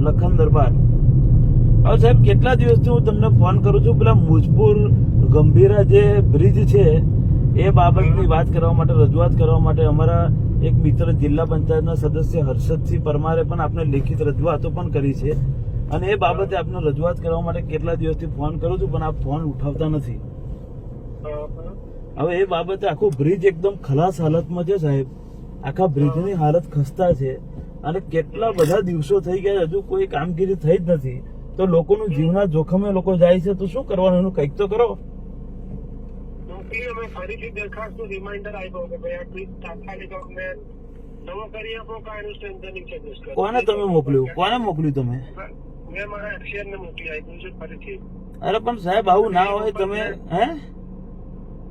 લખન દરબાર. હવે સાહેબ કેટલા દિવસથી હું તમને ફોન કરું છું, પેલા મુજપુર ગંભીરા જે બ્રિજ છે એ બાબતની વાત કરવા માટે, રજૂઆત કરવા માટે અમારા એક મિત્ર જિલ્લા પંચાયતના સદસ્ય હર્ષદસિંહ પરમારે પણ આપણે લેખિત રજૂઆતો પણ કરી છે, અને એ બાબતે આપને રજૂઆત કરવા માટે કેટલા દિવસથી ફોન કરું છું પણ આપ ફોન ઉઠાવતા નથી. હવે એ બાબતે આખો બ્રિજ એકદમ ખલાસ હાલતમાં છે સાહેબ, આખા બ્રિજની હાલત ખસ્તા છે, અને કેટલા બધા દિવસો થઈ ગયા હજુ કોઈ કામગીરી થઈ જ નથી. તો લોકોનું જીવના જોખમે લોકો જાય છે, તો શું કરવાનું એનું કંઈક તો કરો. અમે ફરીથી દરખાસ્તનું રિમાઇન્ડર આપ્યો કે ભાઈ આ બ્રિજ તાત્કાલિક અમને નવો કરી આપો, કે આનું સ્ટ્રેન્થનિંગ ચાર્જીસ કરો. કોને તમે મોકલ્યું? કોને મોકલ્યું તમે? મેં મારા એફસીઆરને મોકલી આપ્યું છે ફરીથી. અરે પણ સાહેબ આવું ના હોય. તમે હે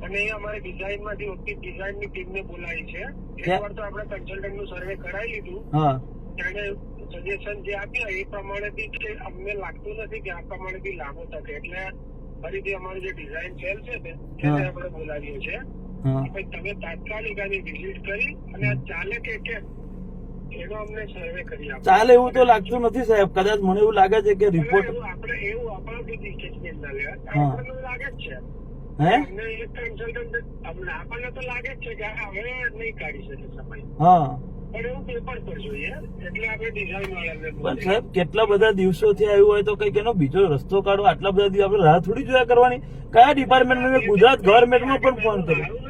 અને એ અમારી ડિઝાઇનમાંથી ઓછી ડિઝાઇનની ટીમને બોલાવી છે. એકવાર તો આપણે કન્સલ્ટન્ટનું સર્વે કરાવી લીધું. હા, તેને સજેશન જે આપ્યા એ પ્રમાણે બી અમને લાગતું નથી કે આ પ્રમાણે બી લાગુ થશે, એટલે ફરીથી અમારી જે ડિઝાઇન સેલ છે ને એને આપણે બોલાવીએ છીએ. તમે તાત્કાલિક આની વિઝિટ કરી અને આ ચાલે કે કેમ એનો અમને સર્વે કરી આપો. ચાલે એવું તો લાગતું નથી સાહેબ. કદાચ મને એવું લાગે છે કે રિપોર્ટ આપણે એવું આપણાથી સ્ટેટમેન્ટ ના લેવા, આપણને લાગે જ છે. હે અમને એક કન્સલ્ટન્ટ આપણને તો લાગે જ છે કે હવે નહીં કાઢી શકે સમય. હા, પણ એવું પેપર પર જોઈએ, એટલે આપણે ડિઝાઇન વાળાને પણ સાહેબ કેટલા બધા દિવસોથી આવ્યું હોય તો કઈક એનો બીજો રસ્તો કાઢો. આટલા બધા દિવસ આપણે રાહ થોડી જોયા કરવાની. કયા ડિપાર્ટમેન્ટ? ગુજરાત ગવર્મેન્ટમાં પણ ફોન કર્યો.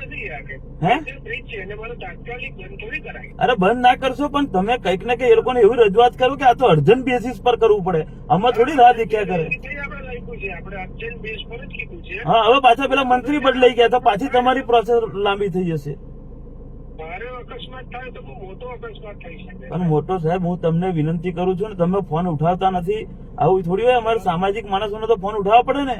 હે બ્રિજ છે એને મારે તાત્કાલિક બંધ થોડી કરાય. અરે બંધ ના કરશો, પણ તમે કઈક ને કઈક એ લોકોને એવી રજૂઆત કરો કે આ તો અર્જન્ટ બેસિસ પર કરવું પડે. આમાં થોડી રાહ દેખ્યા કરે. આપણે લખ્યું છે, આપણે અર્જન્ટ બેઝ પર જ કીધું છે. હા, હવે પાછા પેલા મંત્રી બદલાઈ ગયા તો પાછી તમારી પ્રોસેસ લાંબી થઈ જશે. મારે અકસ્માત થાય તો બહુ મોટો અકસ્માત થઈ શકે. પણ મોટો સાહેબ, હું તમને વિનંતી કરું છું ને, તમે ફોન ઉઠાવતા નથી. આવું થોડી હોય. અમારે સામાજિક માણસોને તો ફોન ઉઠાવવા પડે ને.